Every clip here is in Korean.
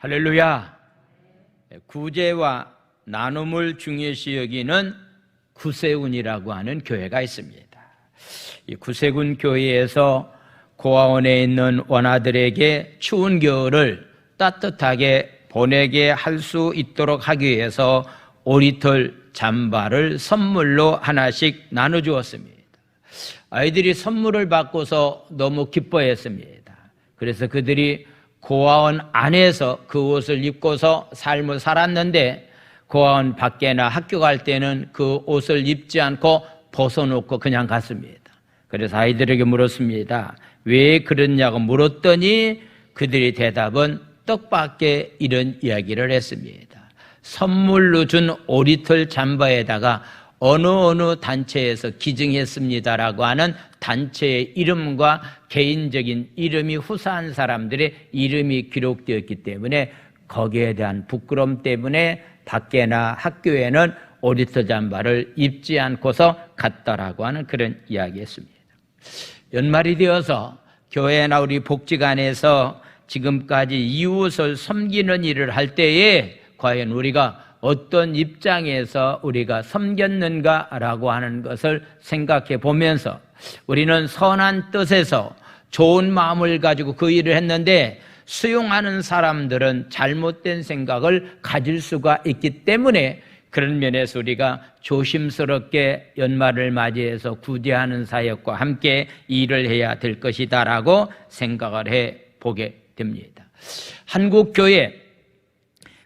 할렐루야. 구제와 나눔을 중요시 여기는 구세군이라고 하는 교회가 있습니다. 이 구세군 교회에서 고아원에 있는 원아들에게 추운 겨울을 따뜻하게 보내게 할 수 있도록 하기 위해서 오리털 잠바를 선물로 하나씩 나눠주었습니다. 아이들이 선물을 받고서 너무 기뻐했습니다. 그래서 그들이 고아원 안에서 그 옷을 입고서 삶을 살았는데 고아원 밖에나 학교 갈 때는 그 옷을 입지 않고 벗어놓고 그냥 갔습니다. 그래서 아이들에게 물었습니다. 왜 그랬냐고 물었더니 그들이 대답은 뜻밖의 이런 이야기를 했습니다. 선물로 준 오리털 잠바에다가 어느 단체에서 기증했습니다라고 하는 단체의 이름과 개인적인 이름이 후사한 사람들의 이름이 기록되었기 때문에 거기에 대한 부끄러움 때문에 밖에나 학교에는 오리털 잠바를 입지 않고서 갔다라고 하는 그런 이야기였습니다. 연말이 되어서 교회나 우리 복지관에서 지금까지 이웃을 섬기는 일을 할 때에 과연 우리가 어떤 입장에서 우리가 섬겼는가라고 하는 것을 생각해 보면서 우리는 선한 뜻에서 좋은 마음을 가지고 그 일을 했는데 수용하는 사람들은 잘못된 생각을 가질 수가 있기 때문에 그런 면에서 우리가 조심스럽게 연말을 맞이해서 구제하는 사역과 함께 일을 해야 될 것이다라고 생각을 해 보게 됩니다. 한국교회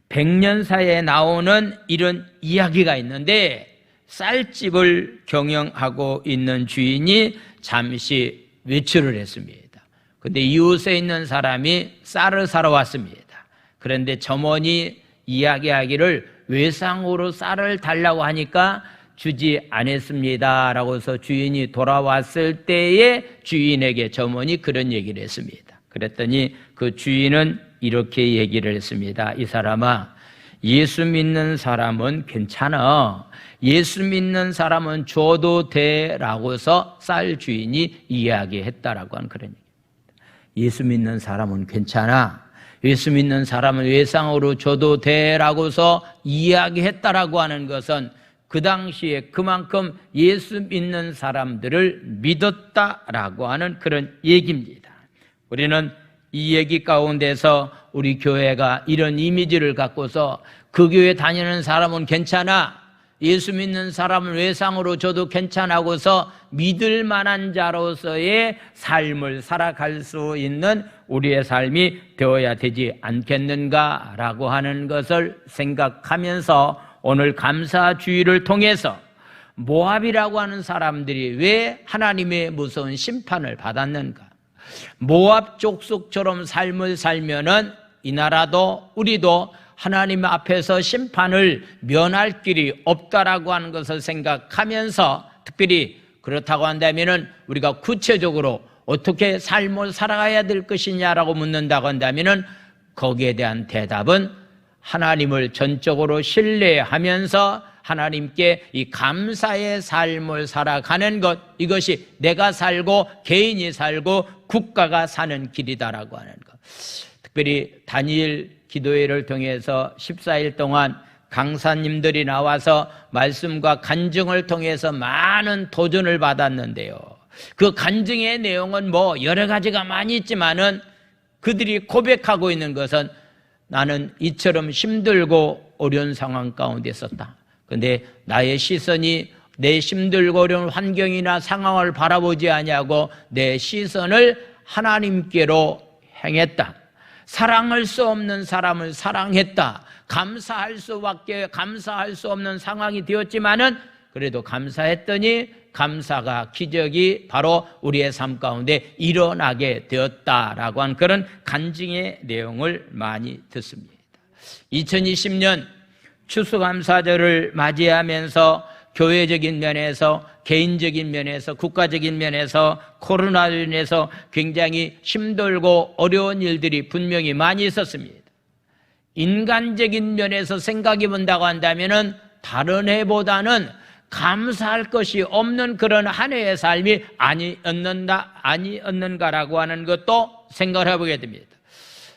100년사에 나오는 이런 이야기가 있는데 쌀집을 경영하고 있는 주인이 잠시 외출을 했습니다. 그런데 이웃에 있는 사람이 쌀을 사러 왔습니다. 그런데 점원이 이야기하기를 외상으로 쌀을 달라고 하니까 주지 않았습니다 라고 해서 주인이 돌아왔을 때에 주인에게 점원이 그런 얘기를 했습니다. 그랬더니 그 주인은 이렇게 얘기를 했습니다. 이 사람아, 예수 믿는 사람은 괜찮아. 예수 믿는 사람은 줘도 돼 라고 해서 쌀 주인이 이야기했다라고 하는 그런 얘기입니다. 예수 믿는 사람은 괜찮아. 예수 믿는 사람은 외상으로 줘도 돼 라고 해서 이야기했다라고 하는 것은 그 당시에 그만큼 예수 믿는 사람들을 믿었다라고 하는 그런 얘기입니다. 우리는 이 얘기 가운데서 우리 교회가 이런 이미지를 갖고서 그 교회 다니는 사람은 괜찮아, 예수 믿는 사람은 외상으로 줘도 괜찮아고서 믿을 만한 자로서의 삶을 살아갈 수 있는 우리의 삶이 되어야 되지 않겠는가라고 하는 것을 생각하면서 오늘 감사주의를 통해서 모압이라고 하는 사람들이 왜 하나님의 무서운 심판을 받았는가, 모압 족속처럼 삶을 살면은 이 나라도 우리도 하나님 앞에서 심판을 면할 길이 없다라고 하는 것을 생각하면서 특별히 그렇다고 한다면은 우리가 구체적으로 어떻게 삶을 살아가야 될 것이냐라고 묻는다고 한다면은 거기에 대한 대답은 하나님을 전적으로 신뢰하면서 하나님께 이 감사의 삶을 살아가는 것, 이것이 내가 살고 개인이 살고 국가가 사는 길이다라고 하는 것. 특별히 다니엘 기도회를 통해서 14일 동안 강사님들이 나와서 말씀과 간증을 통해서 많은 도전을 받았는데요. 그 간증의 내용은 여러 가지가 많이 있지만은 그들이 고백하고 있는 것은 나는 이처럼 힘들고 어려운 상황 가운데 있었다. 그런데 나의 시선이 내 힘들고 어려운 환경이나 상황을 바라보지 아니하고 내 시선을 하나님께로 행했다. 사랑할 수 없는 사람을 사랑했다. 감사할 수 없는 상황이 되었지만은 그래도 감사했더니 감사가 기적이 바로 우리의 삶 가운데 일어나게 되었다라고 한 그런 간증의 내용을 많이 듣습니다. 2020년 추수감사절을 맞이하면서 교회적인 면에서, 개인적인 면에서, 국가적인 면에서 코로나로 인해서 굉장히 힘들고 어려운 일들이 분명히 많이 있었습니다. 인간적인 면에서 생각해 본다고 한다면은 다른 해보다는 감사할 것이 없는 그런 한 해의 삶이 아니었는가라고 하는 것도 생각을 해보게 됩니다.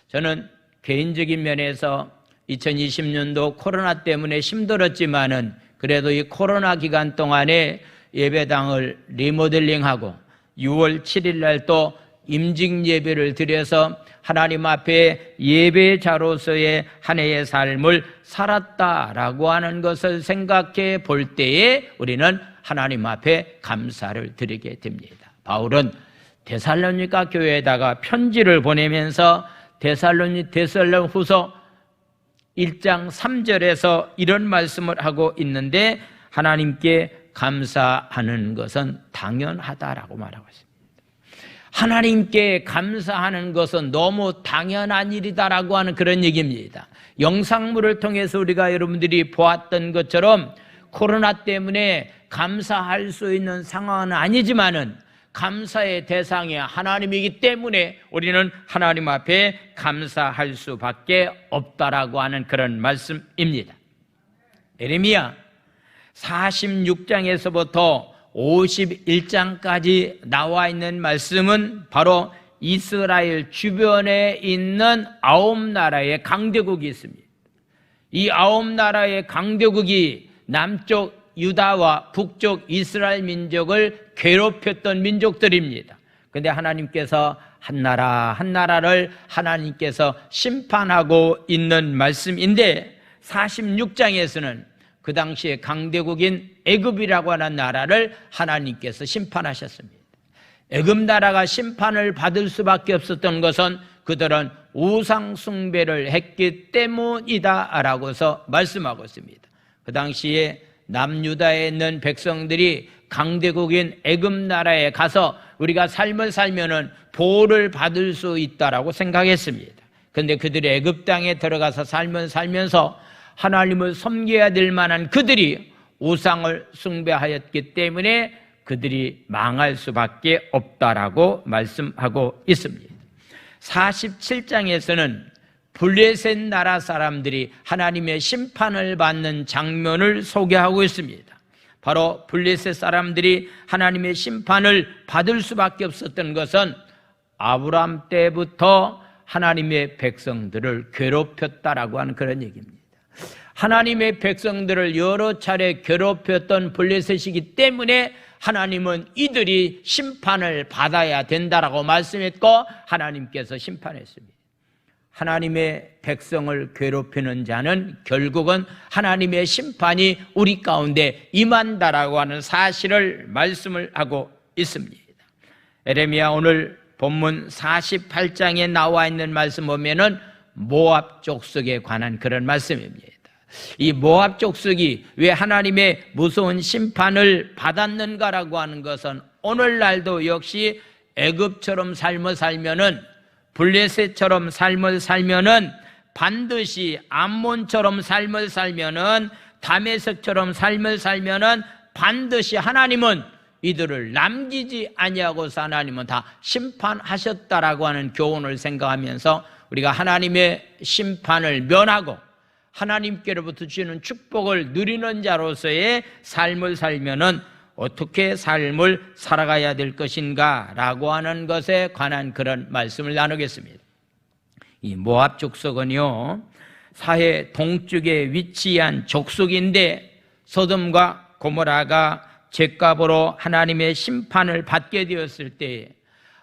저는 개인적인 면에서 2020년도 코로나 때문에 힘들었지만은 그래도 이 코로나 기간 동안에 예배당을 리모델링하고 6월 7일 날 또 임직 예배를 드려서 하나님 앞에 예배자로서의 한 해의 삶을 살았다라고 하는 것을 생각해 볼 때에 우리는 하나님 앞에 감사를 드리게 됩니다. 바울은 데살로니가 교회에다가 편지를 보내면서 데살로니가후서 1장 3절에서 이런 말씀을 하고 있는데 하나님께 감사하는 것은 당연하다라고 말하고 있습니다. 하나님께 감사하는 것은 너무 당연한 일이다라고 하는 그런 얘기입니다. 영상물을 통해서 우리가 여러분들이 보았던 것처럼 코로나 때문에 감사할 수 있는 상황은 아니지만은 감사의 대상이 하나님이기 때문에 우리는 하나님 앞에 감사할 수밖에 없다라고 하는 그런 말씀입니다. 예레미야 46장에서부터 51장까지 나와 있는 말씀은 바로 이스라엘 주변에 있는 9나라의 강대국이 있습니다. 이 9나라의 강대국이 남쪽 유다와 북쪽 이스라엘 민족을 괴롭혔던 민족들입니다. 그런데 하나님께서 한 나라 한 나라를 하나님께서 심판하고 있는 말씀인데 46장에서는 그 당시에 강대국인 애굽이라고 하는 나라를 하나님께서 심판하셨습니다. 애굽 나라가 심판을 받을 수밖에 없었던 것은 그들은 우상 숭배를 했기 때문이다라고서 말씀하고 있습니다. 그 당시에 남유다에 있는 백성들이 강대국인 애굽 나라에 가서 우리가 삶을 살면은 보호를 받을 수 있다라고 생각했습니다. 그런데 그들이 애굽 땅에 들어가서 삶을 살면서 하나님을 섬겨야 될 만한 그들이 우상을 숭배하였기 때문에 그들이 망할 수밖에 없다라고 말씀하고 있습니다. 47장에서는 블레셋 나라 사람들이 하나님의 심판을 받는 장면을 소개하고 있습니다. 바로 블레셋 사람들이 하나님의 심판을 받을 수밖에 없었던 것은 아브라함 때부터 하나님의 백성들을 괴롭혔다라고 하는 그런 얘기입니다. 하나님의 백성들을 여러 차례 괴롭혔던 블레셋이기 때문에 하나님은 이들이 심판을 받아야 된다라고 말씀했고 하나님께서 심판했습니다. 하나님의 백성을 괴롭히는 자는 결국은 하나님의 심판이 우리 가운데 임한다라고 하는 사실을 말씀을 하고 있습니다. 예레미야 오늘 본문 48장에 나와 있는 말씀 보면은 모압 족속에 관한 그런 말씀입니다. 이 모압 족속이 왜 하나님의 무서운 심판을 받았는가라고 하는 것은 오늘날도 역시 애굽처럼 삶을 살면은 블레셋처럼 삶을 살면은 반드시 암몬처럼 삶을 살면은 다메섹처럼 삶을 살면은 반드시 하나님은 이들을 남기지 아니하고서 하나님은 다 심판하셨다라고 하는 교훈을 생각하면서 우리가 하나님의 심판을 면하고 하나님께로부터 주시는 축복을 누리는 자로서의 삶을 살면은 어떻게 삶을 살아가야 될 것인가 라고 하는 것에 관한 그런 말씀을 나누겠습니다. 이 모압 족속은요 사해 동쪽에 위치한 족속인데 소돔과 고모라가 죄값으로 하나님의 심판을 받게 되었을 때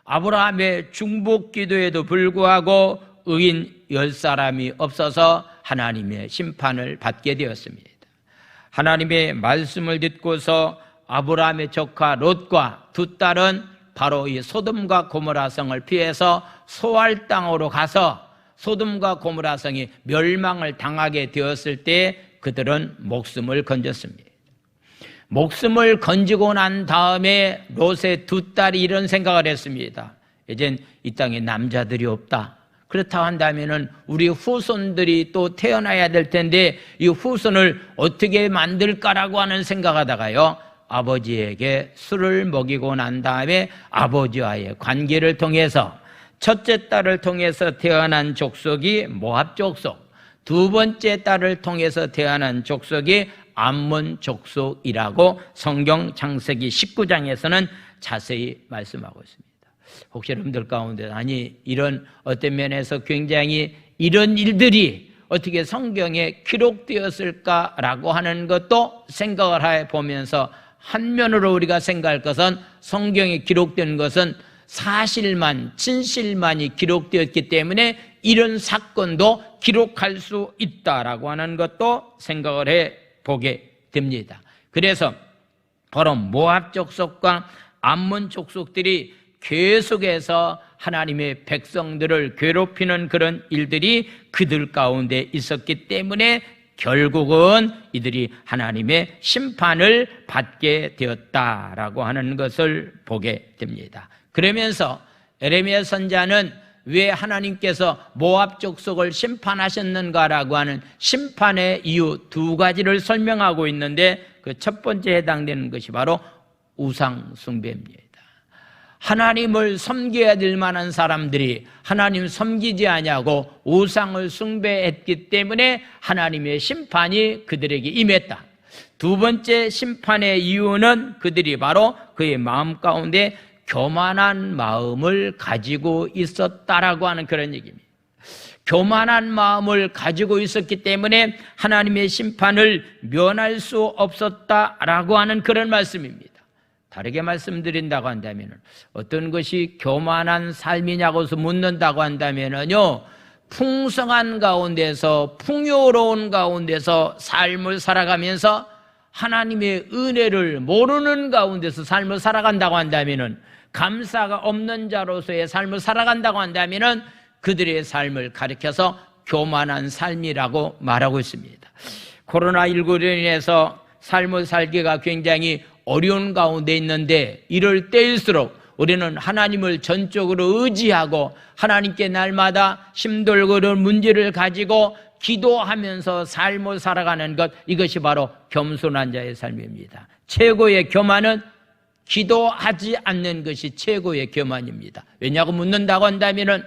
아브라함의 중복 기도에도 불구하고 의인 10사람이 없어서 하나님의 심판을 받게 되었습니다. 하나님의 말씀을 듣고서 아브라함의 조카 롯과 두 딸은 바로 이 소돔과 고모라 성을 피해서 소알 땅으로 가서 소돔과 고모라 성이 멸망을 당하게 되었을 때 그들은 목숨을 건졌습니다. 목숨을 건지고 난 다음에 롯의 두 딸이 이런 생각을 했습니다. 이젠 이 땅에 남자들이 없다. 그렇다고 한다면은 우리 후손들이 또 태어나야 될 텐데 이 후손을 어떻게 만들까라고 하는 생각하다가요 아버지에게 술을 먹이고 난 다음에 아버지와의 관계를 통해서 첫째 딸을 통해서 태어난 족속이 모압 족속, 두 번째 딸을 통해서 태어난 족속이 암몬 족속이라고 성경 창세기 19장에서는 자세히 말씀하고 있습니다. 혹시 여러분들 가운데 아니 이런 어떤 면에서 굉장히 이런 일들이 어떻게 성경에 기록되었을까라고 하는 것도 생각을 해보면서 한면으로 우리가 생각할 것은 성경에 기록된 것은 사실만, 진실만이 기록되었기 때문에 이런 사건도 기록할 수 있다라고 하는 것도 생각을 해보게 됩니다. 그래서 바로 모압 족속과 암몬 족속들이 계속해서 하나님의 백성들을 괴롭히는 그런 일들이 그들 가운데 있었기 때문에 결국은 이들이 하나님의 심판을 받게 되었다라고 하는 것을 보게 됩니다. 그러면서 에레미야 선지자는 왜 하나님께서 모압 족속을 심판하셨는가라고 하는 심판의 이유 두 가지를 설명하고 있는데 그 첫 번째 해당되는 것이 바로 우상 숭배입니다. 하나님을 섬겨야 될 만한 사람들이 하나님 섬기지 아니하고 우상을 숭배했기 때문에 하나님의 심판이 그들에게 임했다. 두 번째 심판의 이유는 그들이 바로 그의 마음 가운데 교만한 마음을 가지고 있었다라고 하는 그런 얘기입니다. 교만한 마음을 가지고 있었기 때문에 하나님의 심판을 면할 수 없었다라고 하는 그런 말씀입니다. 다르게 말씀드린다고 한다면 어떤 것이 교만한 삶이냐고 묻는다고 한다면요, 풍성한 가운데서 풍요로운 가운데서 삶을 살아가면서 하나님의 은혜를 모르는 가운데서 삶을 살아간다고 한다면은, 감사가 없는 자로서의 삶을 살아간다고 한다면은 그들의 삶을 가리켜서 교만한 삶이라고 말하고 있습니다. 코로나19로 인해서 삶을 살기가 굉장히 어려운 가운데 있는데 이럴 때일수록 우리는 하나님을 전적으로 의지하고 하나님께 날마다 힘들고 어려운 문제를 가지고 기도하면서 삶을 살아가는 것, 이것이 바로 겸손한 자의 삶입니다. 최고의 교만은 기도하지 않는 것이 최고의 교만입니다. 왜냐고 묻는다고 한다면은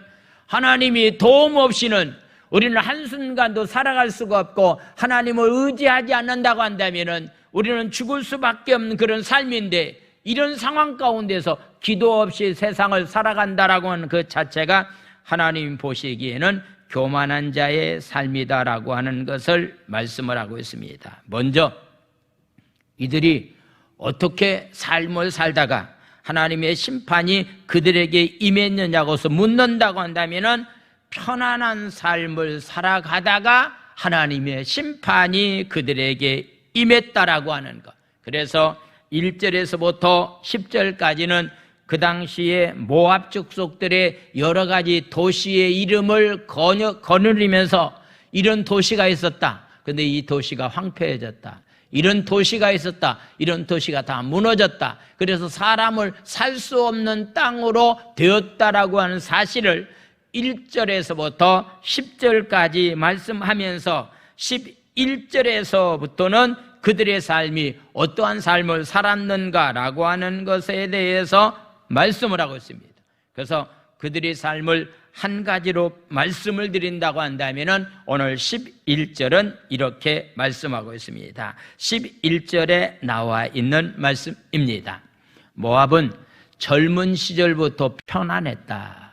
하나님이 도움 없이는 우리는 한순간도 살아갈 수가 없고 하나님을 의지하지 않는다고 한다면은 우리는 죽을 수밖에 없는 그런 삶인데, 이런 상황 가운데서 기도 없이 세상을 살아간다라고 하는 그 자체가 하나님 보시기에는 교만한 자의 삶이다라고 하는 것을 말씀을 하고 있습니다. 먼저 이들이 어떻게 삶을 살다가 하나님의 심판이 그들에게 임했느냐고서 묻는다고 한다면은 편안한 삶을 살아가다가 하나님의 심판이 그들에게 임했다라고 하는 것. 그래서 1절에서부터 10절까지는 그 당시에 모압 족속들의 여러 가지 도시의 이름을 거느리면서 이런 도시가 있었다. 근데 이 도시가 황폐해졌다. 이런 도시가 있었다. 이런 도시가 다 무너졌다. 그래서 사람을 살 수 없는 땅으로 되었다라고 하는 사실을 1절에서부터 10절까지 말씀하면서 11절에서부터는 그들의 삶이 어떠한 삶을 살았는가라고 하는 것에 대해서 말씀을 하고 있습니다. 그래서 그들의 삶을 한 가지로 말씀을 드린다고 한다면 오늘 11절은 이렇게 말씀하고 있습니다. 11절에 나와 있는 말씀입니다. 모압은 젊은 시절부터 편안했다.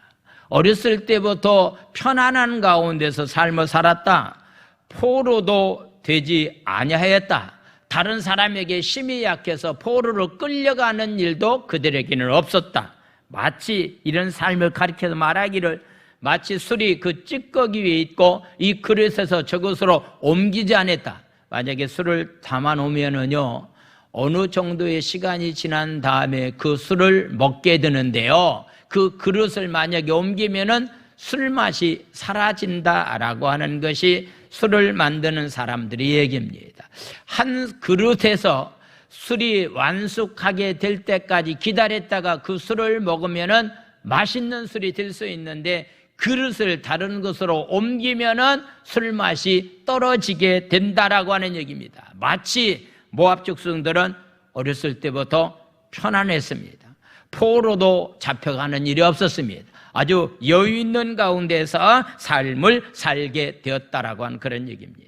어렸을 때부터 편안한 가운데서 삶을 살았다. 포로도 되지 아니하였다. 다른 사람에게 힘이 약해서 포로로 끌려가는 일도 그들에게는 없었다. 마치 이런 삶을 가리켜서 말하기를, 마치 술이 그 찌꺼기 위에 있고 이 그릇에서 저것으로 옮기지 않았다. 만약에 술을 담아 놓으면은요, 어느 정도의 시간이 지난 다음에 그 술을 먹게 되는데요, 그 그릇을 만약에 옮기면은 술 맛이 사라진다라고 하는 것이 술을 만드는 사람들의 얘기입니다. 한 그릇에서 술이 완숙하게 될 때까지 기다렸다가 그 술을 먹으면은 맛있는 술이 될 수 있는데, 그릇을 다른 것으로 옮기면은 술 맛이 떨어지게 된다라고 하는 얘기입니다. 마치 모압 족속들은 어렸을 때부터 편안했습니다. 포로도 잡혀가는 일이 없었습니다. 아주 여유 있는 가운데서 삶을 살게 되었다라고 하는 그런 얘기입니다.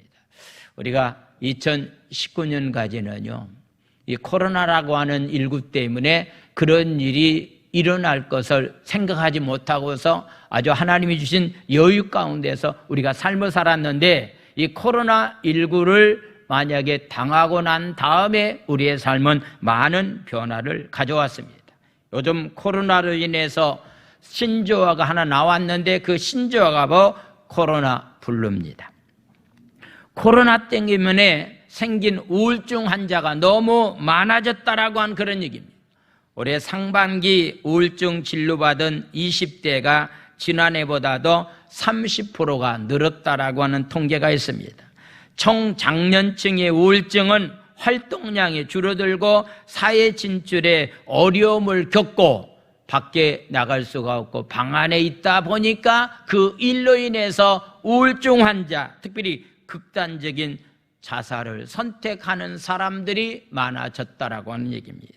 우리가 2019년까지는요, 이 코로나라고 하는 일구 때문에 그런 일이 일어날 것을 생각하지 못하고서 아주 하나님이 주신 여유 가운데서 우리가 삶을 살았는데, 이 코로나19를 만약에 당하고 난 다음에 우리의 삶은 많은 변화를 가져왔습니다. 요즘 코로나로 인해서 신조어가 하나 나왔는데 그 신조어가 바로 코로나 블루입니다. 코로나 때문에 생긴 우울증 환자가 너무 많아졌다라고 한 그런 얘기입니다. 올해 상반기 우울증 진료받은 20대가 지난해보다도 30%가 늘었다라고 하는 통계가 있습니다. 청장년층의 우울증은 활동량이 줄어들고 사회 진출에 어려움을 겪고 밖에 나갈 수가 없고 방 안에 있다 보니까 그 일로 인해서 우울증 환자, 특별히 극단적인 자살을 선택하는 사람들이 많아졌다라고 하는 얘기입니다.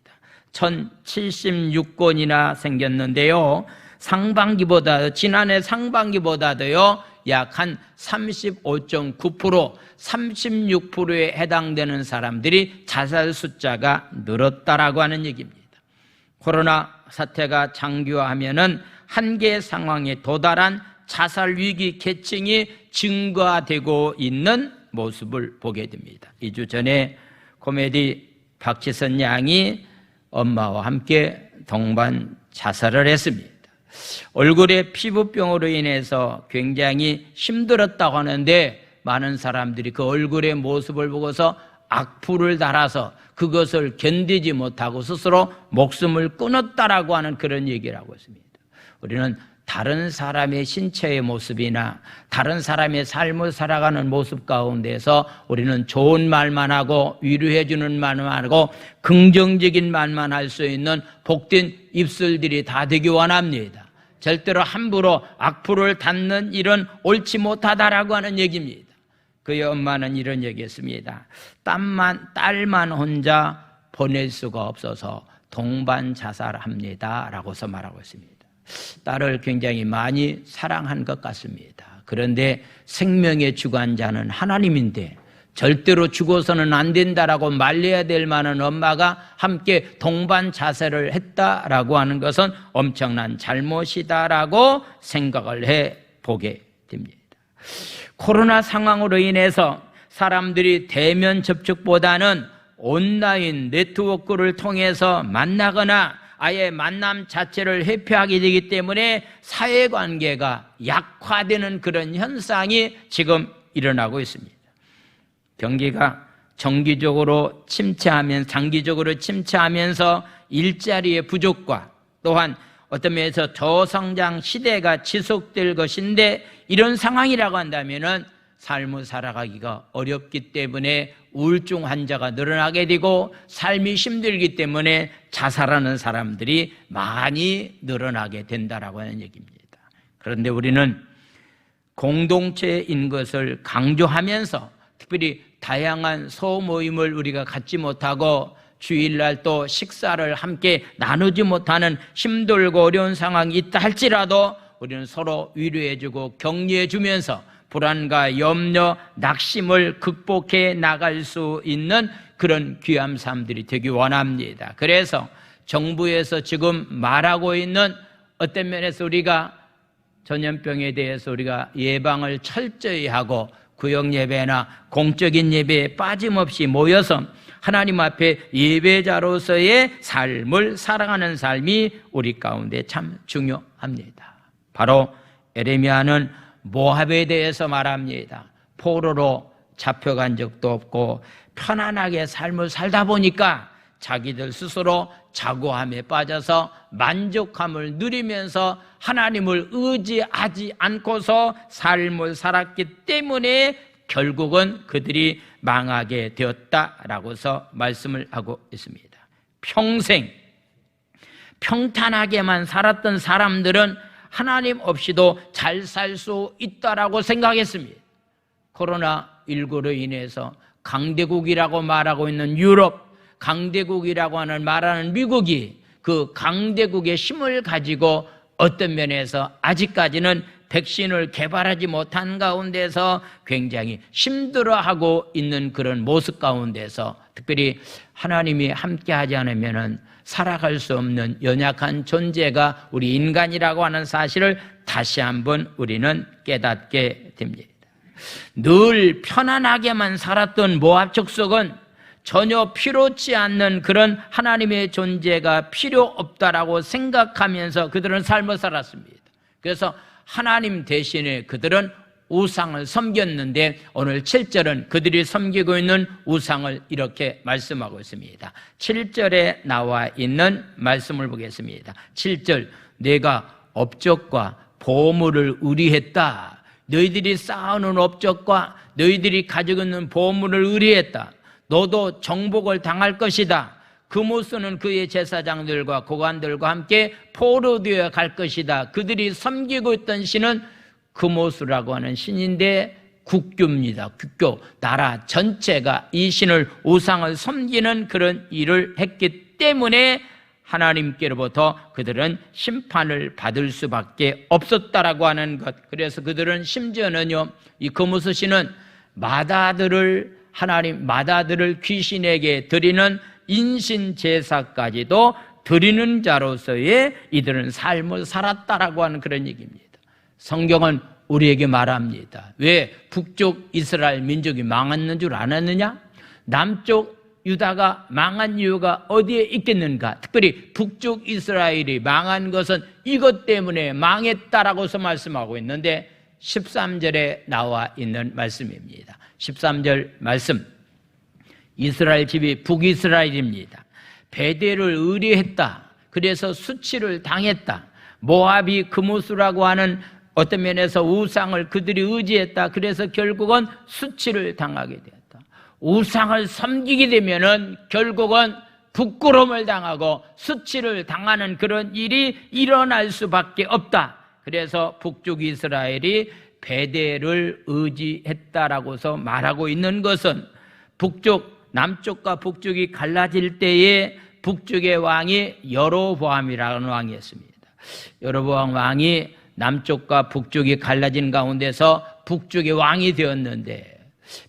1076건이나 생겼는데요, 지난해 상반기보다도요 약 한 35.9%, 36%에 해당되는 사람들이 자살 숫자가 늘었다라고 하는 얘기입니다. 코로나 사태가 장기화하면은 한계 상황에 도달한 자살 위기 계층이 증가되고 있는 모습을 보게 됩니다. 2주 전에 코미디 박지선 양이 엄마와 함께 동반 자살을 했습니다. 얼굴에 피부병으로 인해서 굉장히 힘들었다고 하는데, 많은 사람들이 그 얼굴의 모습을 보고서 악플을 달아서 그것을 견디지 못하고 스스로 목숨을 끊었다라고 하는 그런 얘기를 하고 있습니다. 우리는 다른 사람의 신체의 모습이나 다른 사람의 삶을 살아가는 모습 가운데서 우리는 좋은 말만 하고 위로해 주는 말만 하고 긍정적인 말만 할 수 있는 복된 입술들이 다 되기 원합니다. 절대로 함부로 악플을 닫는 일은 옳지 못하다라고 하는 얘기입니다. 그의 엄마는 이런 얘기했습니다. 딸만 혼자 보낼 수가 없어서 동반 자살합니다 라고서 말하고 있습니다. 딸을 굉장히 많이 사랑한 것 같습니다. 그런데 생명의 주관자는 하나님인데 절대로 죽어서는 안 된다라고 말려야 될 만한 엄마가 함께 동반 자살을 했다라고 하는 것은 엄청난 잘못이다라고 생각을 해보게 됩니다. 코로나 상황으로 인해서 사람들이 대면 접촉보다는 온라인 네트워크를 통해서 만나거나 아예 만남 자체를 회피하게 되기 때문에 사회관계가 약화되는 그런 현상이 지금 일어나고 있습니다. 경기가 장기적으로 침체하면서 일자리의 부족과 또한 어떤 면에서 저성장 시대가 지속될 것인데, 이런 상황이라고 한다면은 삶을 살아가기가 어렵기 때문에 우울증 환자가 늘어나게 되고 삶이 힘들기 때문에 자살하는 사람들이 많이 늘어나게 된다라고 하는 얘기입니다. 그런데 우리는 공동체인 것을 강조하면서 특별히 다양한 소모임을 우리가 갖지 못하고 주일날 또 식사를 함께 나누지 못하는 힘들고 어려운 상황이 있다 할지라도 우리는 서로 위로해주고 격려해주면서 불안과 염려, 낙심을 극복해 나갈 수 있는 그런 귀한 삶들이 되기 원합니다. 그래서 정부에서 지금 말하고 있는 어떤 면에서 우리가 전염병에 대해서 우리가 예방을 철저히 하고 구역 예배나 공적인 예배에 빠짐없이 모여서 하나님 앞에 예배자로서의 삶을 살아가는 삶이 우리 가운데 참 중요합니다. 바로 에레미야는 모압에 대해서 말합니다. 포로로 잡혀간 적도 없고 편안하게 삶을 살다 보니까 자기들 스스로 자고함에 빠져서 만족함을 누리면서 하나님을 의지하지 않고서 삶을 살았기 때문에 결국은 그들이 망하게 되었다라고서 말씀을 하고 있습니다. 평생 평탄하게만 살았던 사람들은 하나님 없이도 잘 살 수 있다라고 생각했습니다. 코로나19로 인해서 강대국이라고 말하고 있는 유럽, 강대국이라고 말하는 미국이 그 강대국의 힘을 가지고 어떤 면에서 아직까지는 백신을 개발하지 못한 가운데서 굉장히 힘들어하고 있는 그런 모습 가운데서 특별히 하나님이 함께하지 않으면 살아갈 수 없는 연약한 존재가 우리 인간이라고 하는 사실을 다시 한번 우리는 깨닫게 됩니다. 늘 편안하게만 살았던 모압 족속은 전혀 필요치 않는 그런 하나님의 존재가 필요 없다라고 생각하면서 그들은 삶을 살았습니다. 그래서 하나님 대신에 그들은 우상을 섬겼는데 오늘 7절은 그들이 섬기고 있는 우상을 이렇게 말씀하고 있습니다. 7절에 나와 있는 말씀을 보겠습니다. 7절, 내가 업적과 보물을 의리했다. 너희들이 쌓아놓은 업적과 너희들이 가지고 있는 보물을 의리했다. 너도 정복을 당할 것이다. 그모스는 그의 제사장들과 고관들과 함께 포로되어 갈 것이다. 그들이 섬기고 있던 신은 그모스라고 하는 신인데 국교입니다. 국교, 나라 전체가 이 신을 우상을 섬기는 그런 일을 했기 때문에 하나님께로부터 그들은 심판을 받을 수밖에 없었다라고 하는 것. 그래서 그들은 심지어는요, 이 그모스 신은 마다들을 귀신에게 드리는 인신 제사까지도 드리는 자로서의 이들은 삶을 살았다라고 하는 그런 얘기입니다. 성경은 우리에게 말합니다. 왜 북쪽 이스라엘 민족이 망했는 줄 알았느냐? 남쪽 유다가 망한 이유가 어디에 있겠는가? 특별히 북쪽 이스라엘이 망한 것은 이것 때문에 망했다라고서 말씀하고 있는데 13절에 나와 있는 말씀입니다. 13절 말씀, 이스라엘 집이 북이스라엘입니다. 베델을 의뢰했다. 그래서 수치를 당했다. 모압이 그모스라고 하는 어떤 면에서 우상을 그들이 의지했다. 그래서 결국은 수치를 당하게 되었다. 우상을 섬기게 되면은 결국은 부끄러움을 당하고 수치를 당하는 그런 일이 일어날 수밖에 없다. 그래서 북쪽 이스라엘이 베델을 의지했다라고서 말하고 있는 것은 남쪽과 북쪽이 갈라질 때에 북쪽의 왕이 여로보암이라는 왕이었습니다. 여로보암 왕이 남쪽과 북쪽이 갈라진 가운데서 북쪽의 왕이 되었는데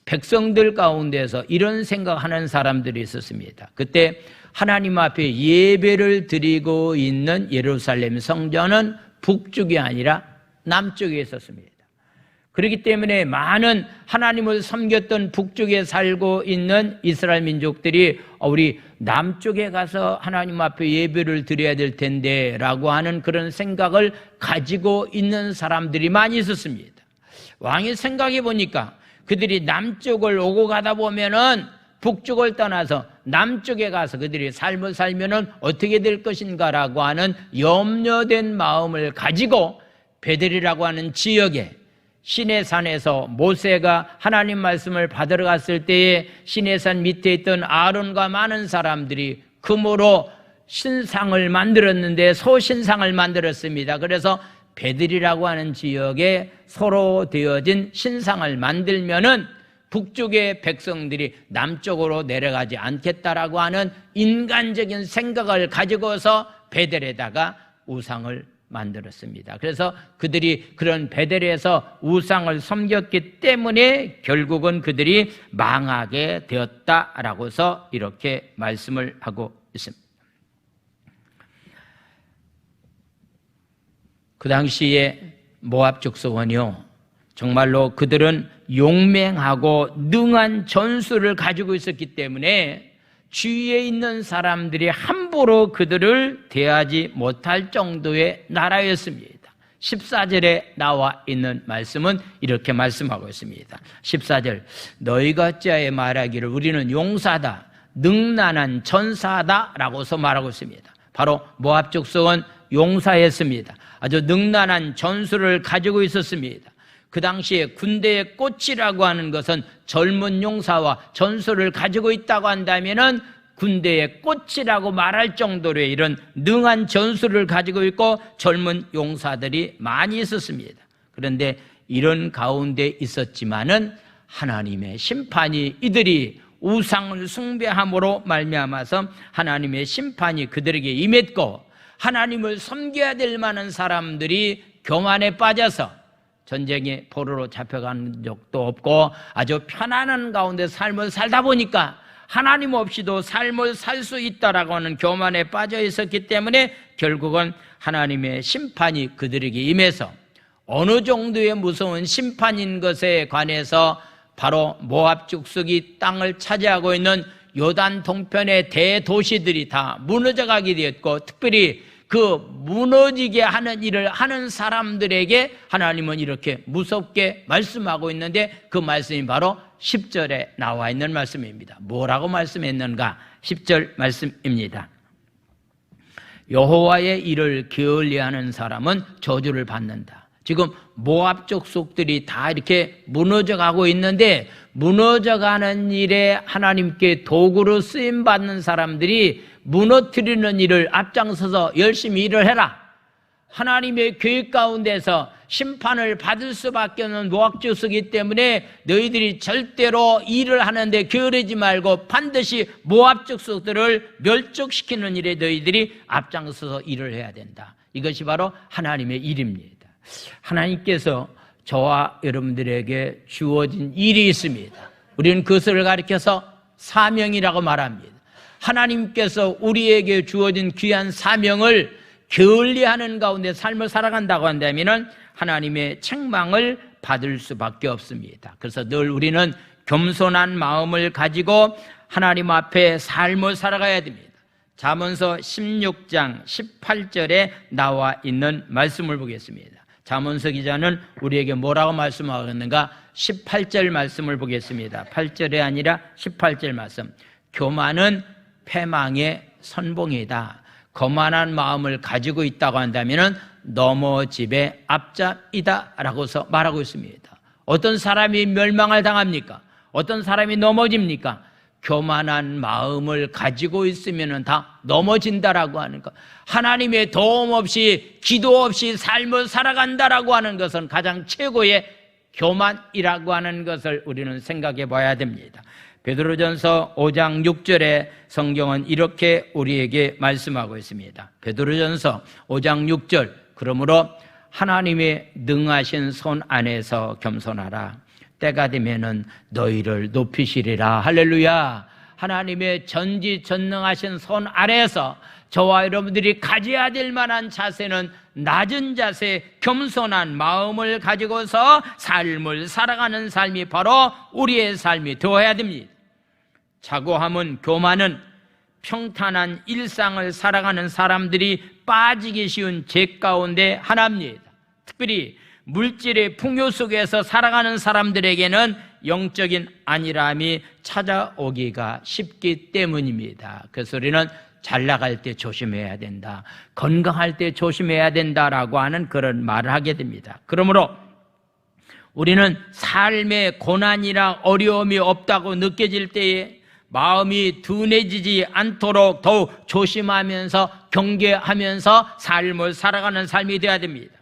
백성들 가운데서 이런 생각하는 사람들이 있었습니다. 그때 하나님 앞에 예배를 드리고 있는 예루살렘 성전은 북쪽이 아니라 남쪽에 있었습니다. 그렇기 때문에 많은 하나님을 섬겼던 북쪽에 살고 있는 이스라엘 민족들이 우리 남쪽에 가서 하나님 앞에 예배를 드려야 될 텐데 라고 하는 그런 생각을 가지고 있는 사람들이 많이 있었습니다. 왕이 생각해 보니까 그들이 남쪽을 오고 가다 보면은 북쪽을 떠나서 남쪽에 가서 그들이 삶을 살면은 어떻게 될 것인가라고 하는 염려된 마음을 가지고 베델이라고 하는 지역에 시내산에서 모세가 하나님 말씀을 받으러 갔을 때에 시내산 밑에 있던 아론과 많은 사람들이 금으로 신상을 만들었는데 소신상을 만들었습니다. 그래서 베델이라고 하는 지역에 서로 되어진 신상을 만들면은 북쪽의 백성들이 남쪽으로 내려가지 않겠다라고 하는 인간적인 생각을 가지고서 베델에다가 우상을 만들었습니다. 그래서 그들이 그런 베델에서 우상을 섬겼기 때문에 결국은 그들이 망하게 되었다라고서 이렇게 말씀을 하고 있습니다. 그 당시에 모압 족속은요, 정말로 그들은 용맹하고 능한 전술을 가지고 있었기 때문에 주위에 있는 사람들이 함부로 그들을 대하지 못할 정도의 나라였습니다. 14절에 나와 있는 말씀은 이렇게 말씀하고 있습니다. 14절, 너희가 어찌하여 말하기를 우리는 용사다, 능란한 전사다 라고서 말하고 있습니다. 바로 모압 족속은 용사였습니다. 아주 능란한 전술을 가지고 있었습니다. 그 당시에 군대의 꽃이라고 하는 것은 젊은 용사와 전술을 가지고 있다고 한다면은 군대의 꽃이라고 말할 정도로 이런 능한 전술을 가지고 있고 젊은 용사들이 많이 있었습니다. 그런데 이런 가운데 있었지만은 하나님의 심판이 이들이 우상을 숭배함으로 말미암아서 하나님의 심판이 그들에게 임했고 하나님을 섬겨야 될 만한 사람들이 교만에 빠져서 전쟁의 포로로 잡혀간 적도 없고 아주 편안한 가운데 삶을 살다 보니까 하나님 없이도 삶을 살 수 있다라고 하는 교만에 빠져 있었기 때문에 결국은 하나님의 심판이 그들에게 임해서 어느 정도의 무서운 심판인 것에 관해서 바로 모압 족속이 땅을 차지하고 있는 요단 동편의 대도시들이 다 무너져가게 되었고, 특별히 그 무너지게 하는 일을 하는 사람들에게 하나님은 이렇게 무섭게 말씀하고 있는데, 그 말씀이 바로 10절에 나와 있는 말씀입니다. 뭐라고 말씀했는가? 10절 말씀입니다. 여호와의 일을 게을리하는 사람은 저주를 받는다. 지금 모압 족속들이 다 이렇게 무너져가고 있는데, 무너져가는 일에 하나님께 도구로 쓰임받는 사람들이 무너뜨리는 일을 앞장서서 열심히 일을 해라. 하나님의 계획 가운데서 심판을 받을 수밖에 없는 모압 족속이기 때문에 너희들이 절대로 일을 하는데 게으르지 말고 반드시 모압 족속들을 멸족시키는 일에 너희들이 앞장서서 일을 해야 된다. 이것이 바로 하나님의 일입니다. 하나님께서 저와 여러분들에게 주어진 일이 있습니다. 우리는 그것을 가리켜서 사명이라고 말합니다. 하나님께서 우리에게 주어진 귀한 사명을 게을리하는 가운데 삶을 살아간다고 한다면 하나님의 책망을 받을 수밖에 없습니다. 그래서 늘 우리는 겸손한 마음을 가지고 하나님 앞에 삶을 살아가야 됩니다. 잠언서 16장 18절에 나와 있는 말씀을 보겠습니다. 잠언서 기자는 우리에게 뭐라고 말씀하겠는가? 18절 말씀을 보겠습니다. 8절이 아니라 18절 말씀. 교만은 패망의 선봉이다. 거만한 마음을 가지고 있다고 한다면 넘어집의 앞잡이다 라고서 말하고 있습니다. 어떤 사람이 멸망을 당합니까? 어떤 사람이 넘어집니까? 교만한 마음을 가지고 있으면 다 넘어진다라고 하는 것. 하나님의 도움 없이, 기도 없이 삶을 살아간다라고 하는 것은 가장 최고의 교만이라고 하는 것을 우리는 생각해 봐야 됩니다. 베드로전서 5장 6절에 성경은 이렇게 우리에게 말씀하고 있습니다. 베드로전서 5장 6절. 그러므로 하나님의 능하신 손 안에서 겸손하라. 때가 되면은 너희를 높이시리라. 할렐루야. 하나님의 전지전능하신 손 아래에서 저와 여러분들이 가져야 될 만한 자세는 낮은 자세, 겸손한 마음을 가지고서 삶을 살아가는 삶이 바로 우리의 삶이 되어야 됩니다. 자고함은, 교만은 평탄한 일상을 살아가는 사람들이 빠지기 쉬운 죄 가운데 하나입니다. 특별히 물질의 풍요 속에서 살아가는 사람들에게는 영적인 안일함이 찾아오기가 쉽기 때문입니다. 그래서 우리는 잘 나갈 때 조심해야 된다, 건강할 때 조심해야 된다라고 하는 그런 말을 하게 됩니다. 그러므로 우리는 삶의 고난이나 어려움이 없다고 느껴질 때에 마음이 둔해지지 않도록 더욱 조심하면서 경계하면서 삶을 살아가는 삶이 되어야 됩니다.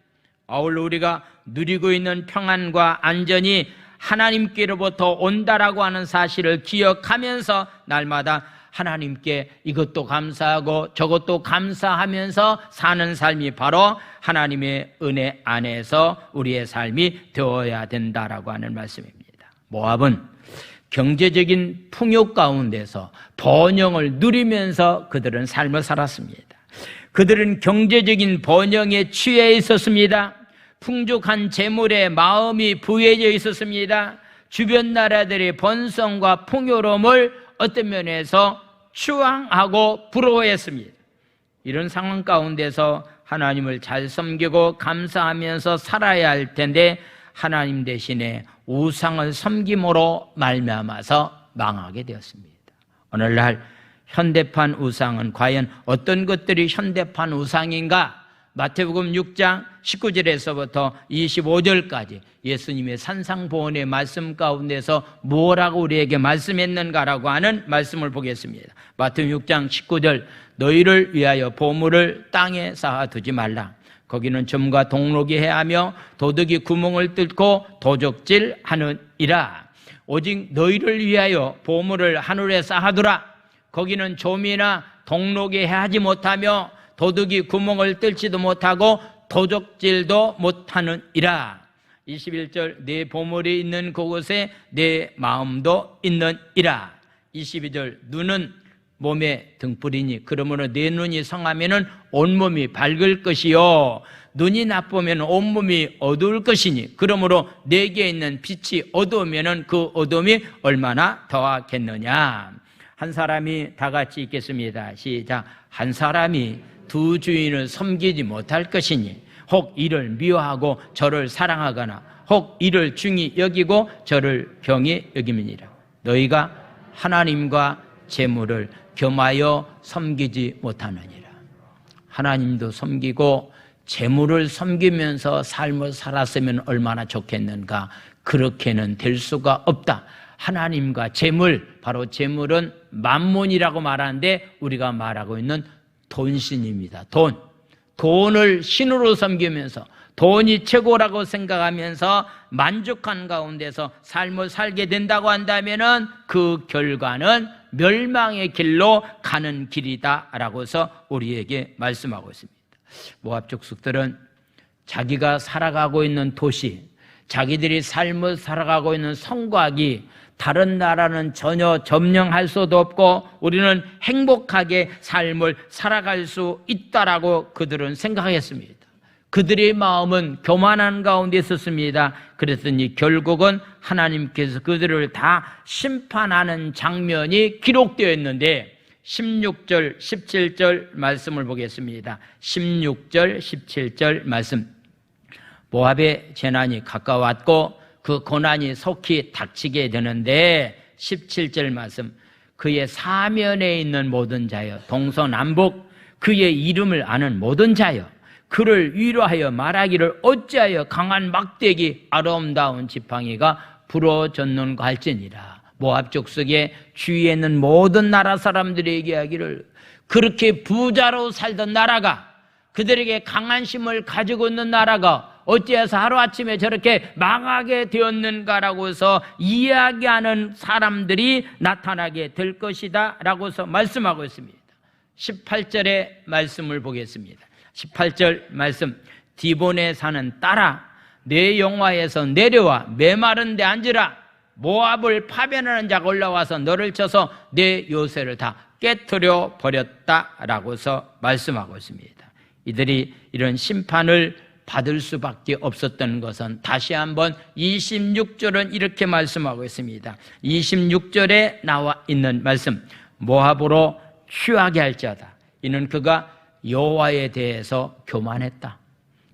아울러 우리가 누리고 있는 평안과 안전이 하나님께로부터 온다라고 하는 사실을 기억하면서 날마다 하나님께 이것도 감사하고 저것도 감사하면서 사는 삶이 바로 하나님의 은혜 안에서 우리의 삶이 되어야 된다라고 하는 말씀입니다. 모압은 경제적인 풍요 가운데서 번영을 누리면서 그들은 삶을 살았습니다. 그들은 경제적인 번영에 취해 있었습니다. 풍족한 재물에 마음이 부해져 있었습니다. 주변 나라들의 번성과 풍요로움을 어떤 면에서 추앙하고 부러워했습니다. 이런 상황 가운데서 하나님을 잘 섬기고 감사하면서 살아야 할 텐데 하나님 대신에 우상을 섬김으로 말미암아서 망하게 되었습니다. 오늘날 현대판 우상은 과연 어떤 것들이 현대판 우상인가? 마태복음 6장 19절에서부터 25절까지 예수님의 산상보훈의 말씀 가운데서 뭐라고 우리에게 말씀했는가라고 하는 말씀을 보겠습니다. 마태복음 6장 19절. 너희를 위하여 보물을 땅에 쌓아두지 말라. 거기는 점과 동록이 해하며 도둑이 구멍을 뚫고 도적질하느니라. 오직 너희를 위하여 보물을 하늘에 쌓아두라. 거기는 좀이나 동록이 해하지 못하며 도둑이 구멍을 뚫지도 못하고 도적질도 못하느니라. 21절. 내 보물이 있는 그곳에 내 마음도 있느니라. 22절 눈은 몸의 등불이니 그러므로 내 눈이 성하면은 온몸이 밝을 것이요 눈이 나쁘면 온몸이 어두울 것이니 그러므로 내게 있는 빛이 어두우면은 그 어두움이 얼마나 더하겠느냐. 한 사람이 다 같이 읽겠습니다. 시작. 한 사람이 두 주인을 섬기지 못할 것이니 혹 이를 미워하고 저를 사랑하거나 혹 이를 중히 여기고 저를 병히 여김이니라. 너희가 하나님과 재물을 겸하여 섬기지 못하느니라. 하나님도 섬기고 재물을 섬기면서 삶을 살았으면 얼마나 좋겠는가. 그렇게는 될 수가 없다. 하나님과 재물, 바로 재물은 만몬이라고 말하는데 우리가 말하고 있는 돈신입니다. 돈을 신으로 섬기면서 돈이 최고라고 생각하면서 만족한 가운데서 삶을 살게 된다고 한다면은 그 결과는 멸망의 길로 가는 길이다라고서 우리에게 말씀하고 있습니다. 모압 족속들은 자기가 살아가고 있는 도시, 자기들이 삶을 살아가고 있는 성곽이 다른 나라는 전혀 점령할 수도 없고 우리는 행복하게 삶을 살아갈 수 있다라고 그들은 생각했습니다. 그들의 마음은 교만한 가운데 있었습니다. 그랬더니 결국은 하나님께서 그들을 다 심판하는 장면이 기록되어 있는데 16절, 17절 말씀을 보겠습니다. 16절, 17절 말씀. 모압의 재난이 가까웠고 그 고난이 속히 닥치게 되는데 17절 말씀. 그의 사면에 있는 모든 자여 동서남북 그의 이름을 아는 모든 자여 그를 위로하여 말하기를 어찌하여 강한 막대기 아름다운 지팡이가 부러졌는가 할지니라. 모압 족속의 주위에 있는 모든 나라 사람들이 얘기하기를 그렇게 부자로 살던 나라가 그들에게 강한 힘을 가지고 있는 나라가 어찌해서 하루아침에 저렇게 망하게 되었는가라고 해서 이야기하는 사람들이 나타나게 될 것이다 라고 해서 말씀하고 있습니다. 18절의 말씀을 보겠습니다. 18절 말씀. 디본에 사는 딸아 내 영화에서 내려와 메마른 데 앉으라. 모압을 파변하는 자가 올라와서 너를 쳐서 내 요새를 다 깨트려 버렸다라고 해서 말씀하고 있습니다. 이들이 이런 심판을 받을 수밖에 없었던 것은 다시 한번 26절은 이렇게 말씀하고 있습니다. 26절에 나와 있는 말씀. 모압으로 취하게 할 자다. 이는 그가 여호와에 대해서 교만했다.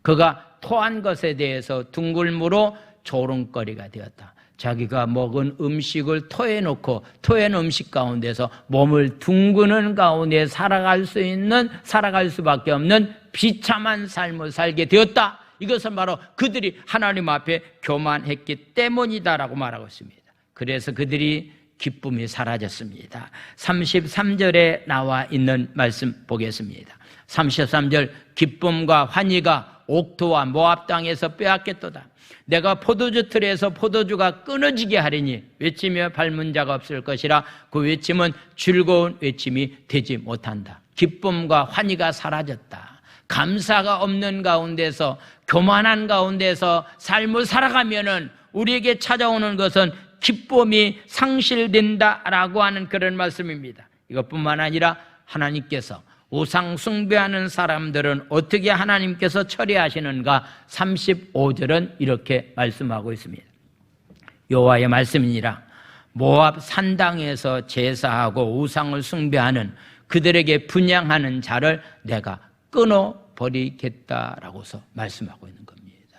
그가 토한 것에 대해서 둥글므로 조롱거리가 되었다. 자기가 먹은 음식을 토해놓고 토한 음식 가운데서 몸을 둥그는 가운데 살아갈 수밖에 없는 비참한 삶을 살게 되었다. 이것은 바로 그들이 하나님 앞에 교만했기 때문이다라고 말하고 있습니다. 그래서 그들이 기쁨이 사라졌습니다. 33절에 나와 있는 말씀 보겠습니다. 33절. 기쁨과 환희가 옥토와 모압 땅에서 빼앗겼도다. 내가 포도주 틀에서 포도주가 끊어지게 하리니 외치며 밟은 자가 없을 것이라. 그 외침은 즐거운 외침이 되지 못한다. 기쁨과 환희가 사라졌다. 감사가 없는 가운데서 교만한 가운데서 삶을 살아가면은 우리에게 찾아오는 것은 기쁨이 상실된다라고 하는 그런 말씀입니다. 이것뿐만 아니라 하나님께서 우상 숭배하는 사람들은 어떻게 하나님께서 처리하시는가 35절은 이렇게 말씀하고 있습니다. 여호와의 말씀이니라. 모압 산당에서 제사하고 우상을 숭배하는 그들에게 분향하는 자를 내가 끊어버리겠다라고서 말씀하고 있는 겁니다.